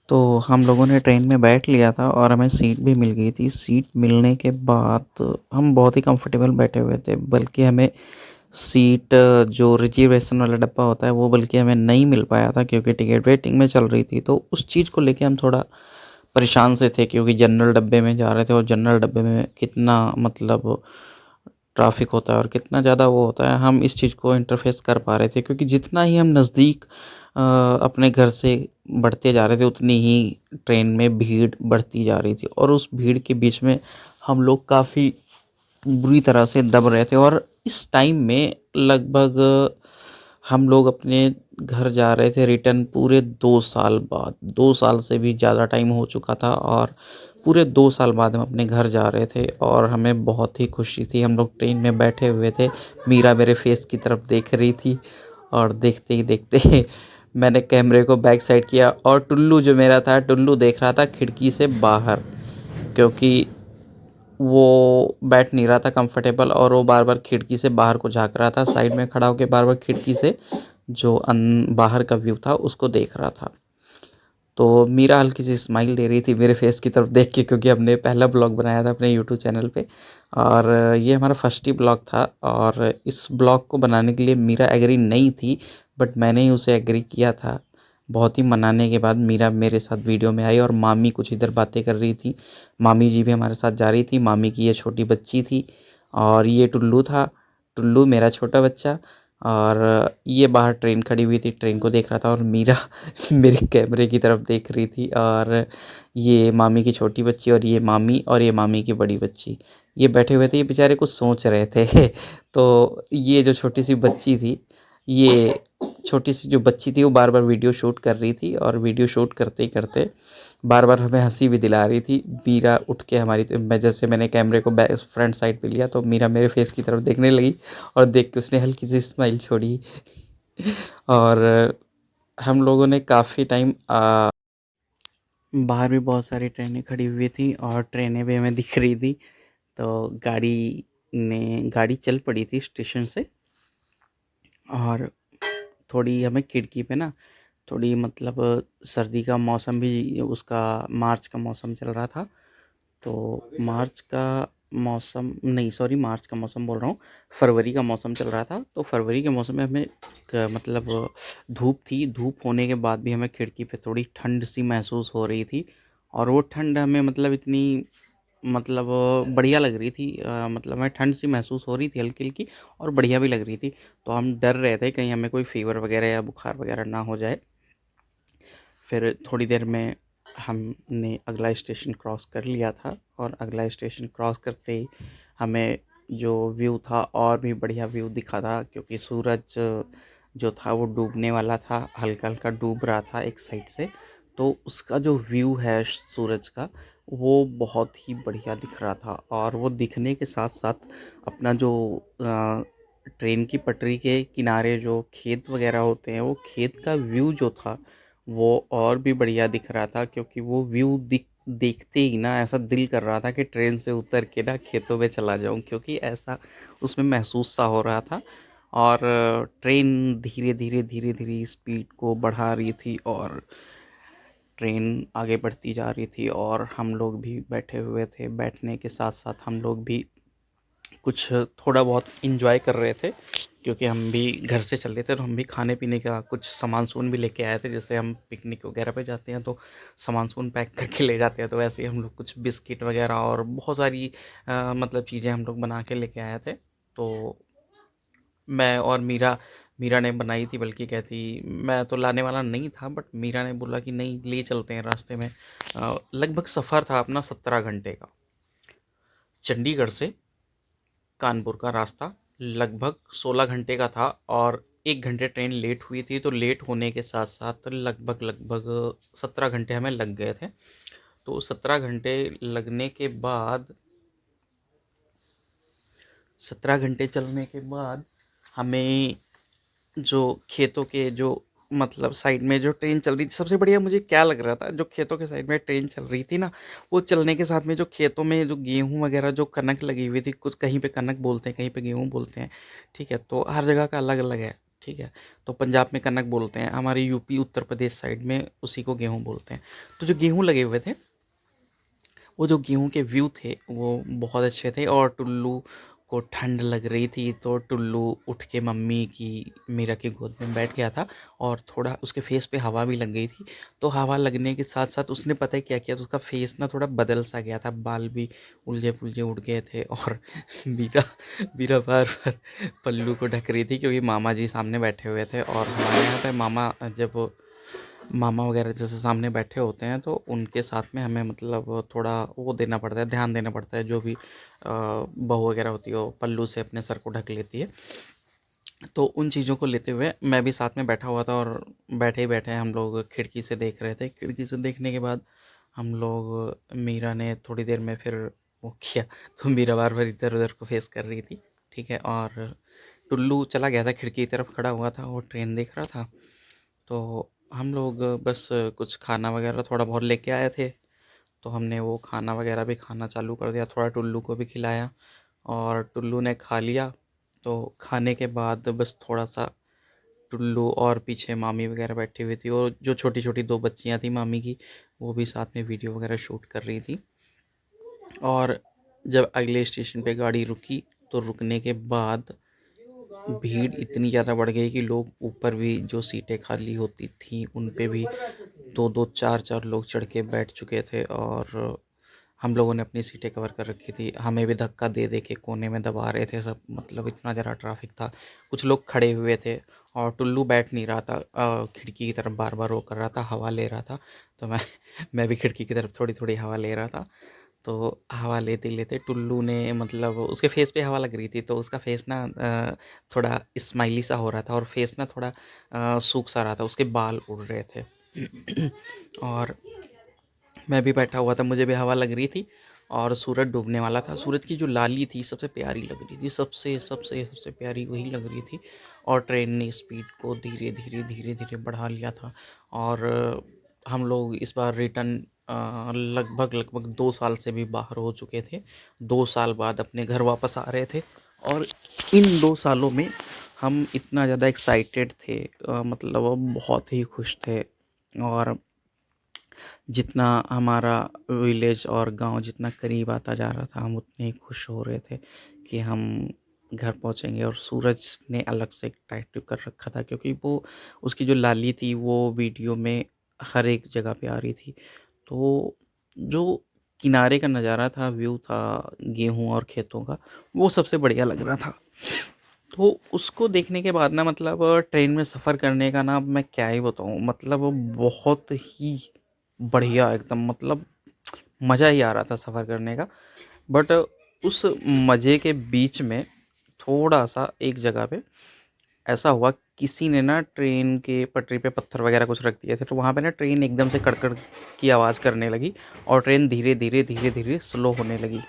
तो हम लोगों ने ट्रेन में बैठ लिया था और हमें सीट भी मिल गई थी। सीट मिलने के बाद हम बहुत ही कंफर्टेबल बैठे हुए थे, बल्कि हमें सीट जो रिजर्वेशन वाला डब्बा होता है वो बल्कि हमें नहीं मिल पाया था क्योंकि टिकट वेटिंग में चल रही थी। तो उस चीज़ को लेके हम थोड़ा परेशान से थे क्योंकि जनरल डब्बे में जा रहे थे और जनरल डब्बे में कितना मतलब ट्रैफ़िक होता है और कितना ज़्यादा वो होता है, हम इस चीज़ को इंटरफ़ेस कर पा रहे थे क्योंकि जितना ही हम नज़दीक अपने घर से बढ़ते जा रहे थे, उतनी ही ट्रेन में भीड़ बढ़ती जा रही थी और उस भीड़ के बीच में हम लोग काफ़ी बुरी तरह से दब रहे थे और इस टाइम में लगभग हम लोग अपने घर जा रहे थे रिटर्न पूरे 2 साल बाद। 2 साल से भी ज़्यादा टाइम हो चुका था और पूरे 2 साल बाद हम अपने घर जा रहे थे और हमें बहुत ही खुशी थी। हम लोग ट्रेन में बैठे हुए थे, मीरा मेरे फ़ेस की तरफ देख रही थी और देखते ही देखते मैंने कैमरे को बैक साइड किया और टुल्लू जो मेरा था, टुल्लू देख रहा था खिड़की से बाहर, क्योंकि वो बैठ नहीं रहा था कंफर्टेबल और वो बार-बार खिड़की से बाहर को झाँक रहा था, साइड में खड़ा होके बार-बार खिड़की से जो बाहर का व्यू था उसको देख रहा था। तो मीरा हल्की सी स्माइल दे रही थी मेरे फेस की तरफ देख के, क्योंकि हमने पहला ब्लॉग बनाया था अपने यूट्यूब चैनल पे और ये हमारा फर्स्ट ही ब्लॉग था और इस ब्लॉग को बनाने के लिए मीरा एग्री नहीं थी, बट मैंने ही उसे एग्री किया था। बहुत ही मनाने के बाद मीरा मेरे साथ वीडियो में आई और मामी कुछ इधर बातें कर रही थी। मामी जी भी हमारे साथ जा रही थी। मामी की ये छोटी बच्ची थी और ये टुल्लू था। टुल्लू मेरा छोटा बच्चा और ये बाहर ट्रेन खड़ी हुई थी, ट्रेन को देख रहा था और मीरा मेरे कैमरे की तरफ देख रही थी और ये मामी की छोटी बच्ची और ये मामी और ये मामी की बड़ी बच्ची, ये बैठे हुए थे, ये बेचारे कुछ सोच रहे थे। तो ये जो छोटी सी बच्ची थी, ये छोटी सी जो बच्ची थी वो बार बार वीडियो शूट कर रही थी और वीडियो शूट करते ही करते बार बार हमें हंसी भी दिला रही थी। मीरा उठ के मैं जैसे मैंने कैमरे को बैक फ्रंट साइड पे लिया तो मीरा मेरे फेस की तरफ देखने लगी और देख के उसने हल्की सी स्माइल छोड़ी। और हम लोगों ने काफ़ी टाइम बाहर भी बहुत सारी ट्रेनें खड़ी हुई थी और ट्रेनें भी हमें दिख रही थी। तो गाड़ी चल पड़ी थी स्टेशन से और थोड़ी हमें खिड़की पे ना थोड़ी मतलब सर्दी का मौसम भी उसका मार्च का मौसम चल रहा था। तो मार्च का मौसम नहीं, सॉरी, मार्च का मौसम बोल रहा हूँ, फरवरी का मौसम चल रहा था। तो फरवरी के मौसम में हमें मतलब धूप थी, धूप होने के बाद भी हमें खिड़की पे थोड़ी ठंड सी महसूस हो रही थी और वो ठंड हमें मतलब इतनी मतलब बढ़िया लग रही थी, मतलब हमें ठंड सी महसूस हो रही थी हल्की हल्की और बढ़िया भी लग रही थी। तो हम डर रहे थे कहीं हमें कोई फीवर वगैरह या बुखार वगैरह ना हो जाए। फिर थोड़ी देर में हमने अगला स्टेशन क्रॉस कर लिया था और अगला स्टेशन क्रॉस करते ही हमें जो व्यू था और भी बढ़िया व्यू दिखा था, क्योंकि सूरज जो था वो डूबने वाला था, हल्का हल्का डूब रहा था एक साइड से। तो उसका जो व्यू है सूरज का, वो बहुत ही बढ़िया दिख रहा था और वो दिखने के साथ साथ अपना जो ट्रेन की पटरी के किनारे जो खेत वगैरह होते हैं, वो खेत का व्यू जो था वो और भी बढ़िया दिख रहा था, क्योंकि वो व्यू देखते ही ना ऐसा दिल कर रहा था कि ट्रेन से उतर के ना खेतों में चला जाऊं, क्योंकि ऐसा उसमें महसूस सा हो रहा था। और ट्रेन धीरे धीरे धीरे धीरे स्पीड को बढ़ा रही थी और ट्रेन आगे बढ़ती जा रही थी और हम लोग भी बैठे हुए थे। बैठने के साथ साथ हम लोग भी कुछ थोड़ा बहुत इंजॉय कर रहे थे, क्योंकि हम भी घर से चल रहे थे तो हम भी खाने पीने का कुछ सामान सून भी लेके आए थे। जैसे हम पिकनिक वगैरह पे जाते हैं तो सामान सून पैक करके ले जाते हैं, तो वैसे ही हम लोग कुछ बिस्किट वगैरह और बहुत सारी मतलब चीज़ें हम लोग बना के लेके आए थे। तो मैं और मीरा मीरा ने बनाई थी, बल्कि कहती मैं तो लाने वाला नहीं था, बट मीरा ने बोला कि नहीं ले चलते हैं रास्ते में। लगभग सफ़र था अपना 17 घंटे का, चंडीगढ़ से कानपुर का रास्ता लगभग 16 घंटे का था और 1 घंटे ट्रेन लेट हुई थी, तो लेट होने के साथ साथ लगभग लगभग 17 घंटे हमें लग गए थे। तो 17 घंटे लगने के बाद 17 घंटे चलने के बाद हमें जो खेतों के जो मतलब साइड में जो ट्रेन चल रही थी, सबसे बढ़िया मुझे क्या लग रहा था, जो खेतों के साइड में ट्रेन चल रही थी ना, वो चलने के साथ में जो खेतों में जो गेहूं वगैरह जो कनक लगी हुई थी, कुछ कहीं पे कनक बोलते हैं, कहीं पे गेहूं बोलते हैं, ठीक है, तो हर जगह का अलग अलग है, ठीक है। तो पंजाब में कनक बोलते हैं, हमारे यूपी उत्तर प्रदेश साइड में उसी को गेहूँ बोलते हैं। तो जो गेहूँ लगे हुए थे, वो जो गेहूं के व्यू थे वो बहुत अच्छे थे। और टुल्लू को ठंड लग रही थी, तो टुल्लू उठ के मम्मी की, मीरा की गोद में बैठ गया था। और थोड़ा उसके फेस पे हवा भी लग गई थी। तो हवा लगने के साथ साथ उसने पता है क्या किया, तो उसका फेस ना थोड़ा बदल सा गया था, बाल भी उलझे पुलझे उड़ गए थे। और मीरा मीरा बार बार पल्लू को ढक रही थी, क्योंकि मामा जी सामने बैठे हुए थे। और हमारे यहाँ पे जब मामा वगैरह जैसे सामने बैठे होते हैं, तो उनके साथ में हमें मतलब थोड़ा वो देना पड़ता है, ध्यान देना पड़ता है। जो भी बहू वगैरह होती है वो पल्लू से अपने सर को ढक लेती है। तो उन चीज़ों को लेते हुए मैं भी साथ में बैठा हुआ था, और बैठे ही बैठे हम लोग खिड़की से देख रहे थे। खिड़की से देखने के बाद हम लोग, मीरा ने थोड़ी देर में फिर वो किया, तो मीरा बार बार इधर उधर को फेस कर रही थी, ठीक है। और टुल्लू चला गया था, खिड़की की तरफ खड़ा हुआ था, वो ट्रेन देख रहा था। तो हम लोग बस कुछ खाना वगैरह थोड़ा बहुत लेके आए थे, तो हमने वो खाना वगैरह भी खाना चालू कर दिया, थोड़ा टुल्लू को भी खिलाया और टुल्लू ने खा लिया। तो खाने के बाद बस थोड़ा सा टुल्लू और पीछे मामी वगैरह बैठी हुई थी, और जो छोटी छोटी दो बच्चियां थी मामी की, वो भी साथ में वीडियो वगैरह शूट कर रही थी। और जब अगले स्टेशन पे गाड़ी रुकी, तो रुकने के बाद भीड़ इतनी ज़्यादा बढ़ गई कि लोग ऊपर भी जो सीटें खाली होती थी उन पे भी दो दो चार चार लोग चढ़ के बैठ चुके थे। और हम लोगों ने अपनी सीटें कवर कर रखी थी, हमें भी धक्का दे दे के कोने में दबा रहे थे सब, मतलब इतना ज़्यादा ट्रैफिक था। कुछ लोग खड़े हुए थे, और टुल्लू बैठ नहीं रहा था, खिड़की की तरफ बार बार वो कर रहा था, हवा ले रहा था। तो मैं भी खिड़की की तरफ थोड़ी थोड़ी हवा ले रहा था। तो हवा लेते लेते टुल्लू ने, मतलब उसके फेस पे हवा लग रही थी, तो उसका फेस ना थोड़ा स्माइली सा हो रहा था, और फेस ना थोड़ा सूख सा रहा था, उसके बाल उड़ रहे थे। और मैं भी बैठा हुआ था, मुझे भी हवा लग रही थी। और सूरज डूबने वाला था, सूरज की जो लाली थी सबसे प्यारी लग रही थी, सबसे सबसे सबसे प्यारी वही लग रही थी। और ट्रेन ने स्पीड को धीरे धीरे धीरे धीरे बढ़ा लिया था। और हम लोग इस बार रिटर्न लगभग लगभग 2 साल से भी बाहर हो चुके थे, 2 साल बाद अपने घर वापस आ रहे थे। और इन 2 सालों में हम इतना ज़्यादा एक्साइटेड थे, मतलब बहुत ही खुश थे। और जितना हमारा विलेज और गांव जितना करीब आता जा रहा था, हम उतने ही खुश हो रहे थे कि हम घर पहुंचेंगे। और सूरज ने अलग से एक टैटू कर रखा था, क्योंकि वो उसकी जो लाली थी वो वीडियो में हर एक जगह पे आ रही थी। तो जो किनारे का नज़ारा था, व्यू था गेहूं और खेतों का, वो सबसे बढ़िया लग रहा था। तो उसको देखने के बाद ना, मतलब ट्रेन में सफ़र करने का ना, मैं क्या ही बताऊँ, मतलब बहुत ही बढ़िया एकदम, मतलब मज़ा ही आ रहा था सफ़र करने का। बट उस मज़े के बीच में थोड़ा सा एक जगह पे ऐसा हुआ, किसी ने ना ट्रेन के पटरी पे पत्थर वगैरह कुछ रख दिए थे, तो वहाँ पे ना ट्रेन एकदम से कड़कड़ की आवाज़ करने लगी, और ट्रेन धीरे धीरे धीरे धीरे स्लो होने लगी,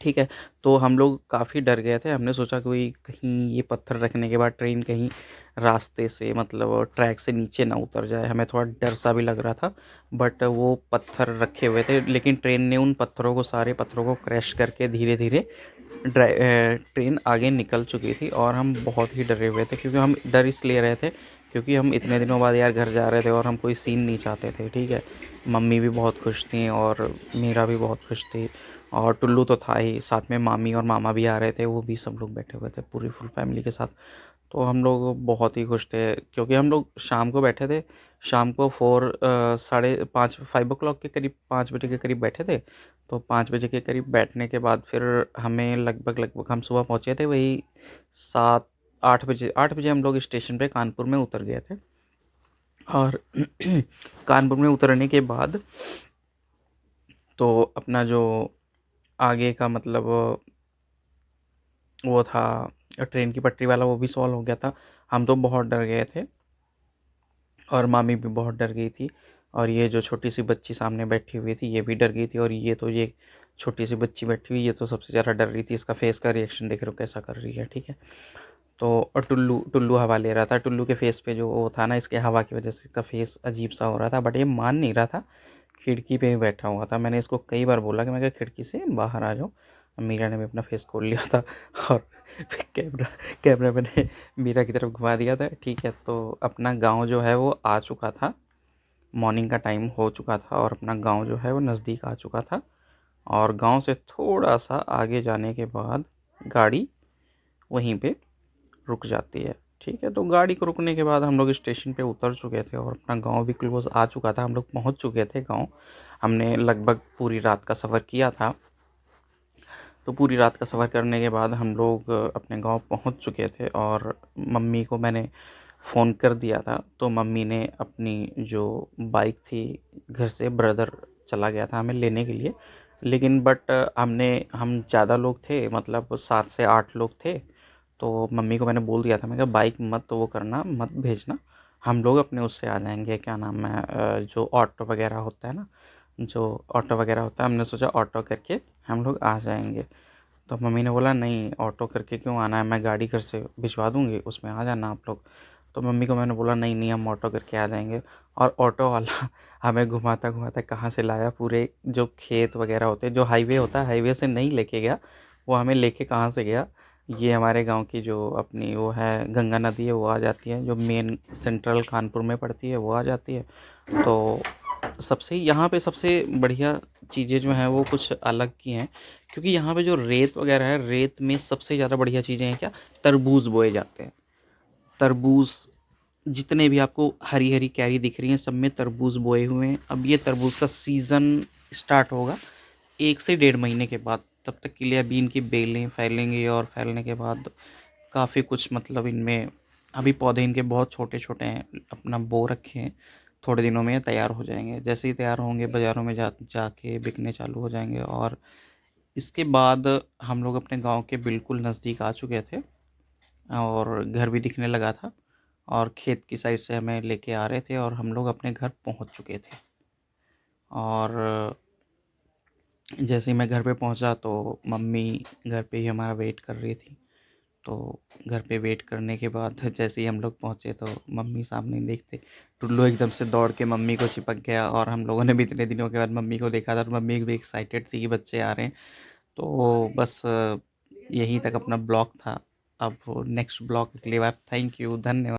ठीक है। तो हम लोग काफ़ी डर गए थे, हमने सोचा कोई कहीं ये पत्थर रखने के बाद ट्रेन कहीं रास्ते से, मतलब ट्रैक से नीचे ना उतर जाए, हमें थोड़ा डर सा भी लग रहा था। बट वो पत्थर रखे हुए थे, लेकिन ट्रेन ने उन पत्थरों को, सारे पत्थरों को क्रैश करके धीरे धीरे ट्रेन आगे निकल चुकी थी। और हम बहुत ही डरे हुए थे, क्योंकि हम डर इसलिए रहे थे क्योंकि हम इतने दिनों बाद यार घर जा रहे थे, और हम कोई सीन नहीं चाहते थे, ठीक है। मम्मी भी बहुत खुश थी, और मीरा भी बहुत खुश थी, और टुल्लू तो था ही, साथ में मामी और मामा भी आ रहे थे, वो भी सब लोग बैठे हुए थे पूरी फुल फैमिली के साथ। तो हम लोग बहुत ही खुश थे, क्योंकि हम लोग शाम को बैठे थे, शाम को 5 के करीब, 5 बजे के करीब बैठे थे। तो 5 बजे के करीब बैठने के बाद फिर हमें लगभग लगभग, हम सुबह पहुँचे थे वही 7-8 बजे, 8 बजे हम लोग स्टेशन पे कानपुर में उतर गए थे। और कानपुर में उतरने के बाद तो अपना जो आगे का, मतलब वो था ट्रेन की पटरी वाला, वो भी सॉल्व हो गया था। हम तो बहुत डर गए थे, और मामी भी बहुत डर गई थी। और ये जो छोटी सी बच्ची सामने बैठी हुई थी, ये भी डर गई थी। और ये छोटी सी बच्ची बैठी हुई, ये तो सबसे ज़्यादा डर रही थी, इसका फेस का रिएक्शन देख रहे हो कैसा कर रही है, ठीक है। तो और टुल्लू टुल्लू हवा ले रहा था, टुल्लू के फेस पे जो वो था ना, इसके हवा की वजह से इसका फेस अजीब सा हो रहा था, बट ये मान नहीं रहा था, खिड़की पे ही बैठा हुआ था। मैंने इसको कई बार बोला कि मैं, क्या खिड़की से बाहर आ जाओ, मीरा ने भी अपना फेस खोल लिया था और फिर कैमरा मैंने मीरा की तरफ घुमा दिया था। ठीक है, तो अपना गाँव जो है वो आ चुका था, मॉर्निंग का टाइम हो चुका था और अपना गाँव जो है वो नज़दीक आ चुका था। और गाँव से थोड़ा-सा आगे जाने के बाद गाड़ी वहीं पे रुक जाती है। ठीक है, तो गाड़ी को रुकने के बाद हम लोग स्टेशन पे उतर चुके थे और अपना गाँव भी क्लोज़ आ चुका था। हम लोग पहुँच चुके थे गाँव। हमने लगभग पूरी रात का सफ़र किया था। तो पूरी रात का सफ़र करने के बाद हम लोग अपने गाँव पहुँच चुके थे और मम्मी को मैंने फ़ोन कर दिया था। तो मम्मी ने अपनी जो बाइक थी, घर से ब्रदर चला गया था हमें लेने के लिए। लेकिन हम ज़्यादा लोग थे, मतलब 7 से 8 लोग थे। तो मम्मी को मैंने बोल दिया था, मैं कहा बाइक मत वो करना, मत भेजना, हम लोग अपने उससे आ जाएँगे, क्या नाम है, जो ऑटो वग़ैरह होता है ना, जो ऑटो वग़ैरह होता है, हमने सोचा ऑटो करके हम लोग आ जाएँगे। तो मम्मी ने बोला नहीं, ऑटो करके क्यों आना है, मैं गाड़ी घर से भिजवा दूँगी, उसमें आ जाना आप लोग। तो मम्मी को मैंने बोला नहीं, नहीं, हम ऑटो करके आ जाएँगे। और ऑटो वाला हमें घुमाता-घुमाता कहाँ से लाया, पूरे जो खेत वग़ैरह होते हैं, जो हाईवे होता है, हाईवे से नहीं लेके गया, वो हमें लेके कहाँ से गया, ये हमारे गाँव की जो अपनी वो है गंगा नदी है, वो आ जाती है, जो मेन सेंट्रल कानपुर में पड़ती है, वो आ जाती है। तो सबसे बढ़िया चीज़ें जो हैं वो कुछ अलग की हैं, क्योंकि यहाँ पे जो रेत वगैरह है, रेत में सबसे ज़्यादा बढ़िया चीज़ें हैं क्या, तरबूज बोए जाते हैं। तरबूज, जितने भी आपको हरी हरी कैरी दिख रही हैं, सब में तरबूज बोए हुए हैं। अब ये तरबूज का सीज़न स्टार्ट होगा 1 से 1.5 महीने के बाद। तब तक के लिए अभी इनकी बेलें फैलेंगी और फैलने के बाद काफ़ी कुछ, मतलब इनमें अभी पौधे इनके बहुत छोटे छोटे हैं, अपना बो रखे हैं। थोड़े दिनों में ये तैयार हो जाएंगे, जैसे ही तैयार होंगे बाज़ारों में जाके बिकने चालू हो जाएंगे। और इसके बाद हम लोग अपने गांव के बिल्कुल नज़दीक आ चुके थे और घर भी दिखने लगा था और खेत की साइड से हमें लेके आ रहे थे और हम लोग अपने घर पहुंच चुके थे। और जैसे ही मैं घर पे पहुंचा तो मम्मी घर पे ही हमारा वेट कर रही थी। तो घर पे वेट करने के बाद जैसे ही हम लोग पहुंचे तो मम्मी सामने नहीं देखते, टुल्लू एकदम से दौड़ के मम्मी को चिपक गया। और हम लोगों ने भी इतने दिनों के बाद मम्मी को देखा था, तो मम्मी भी एक्साइटेड थी कि बच्चे आ रहे हैं। तो बस यहीं तक अपना ब्लॉग था। अब नेक्स्ट ब्लॉग अगली बार। थैंक यू, धन्यवाद।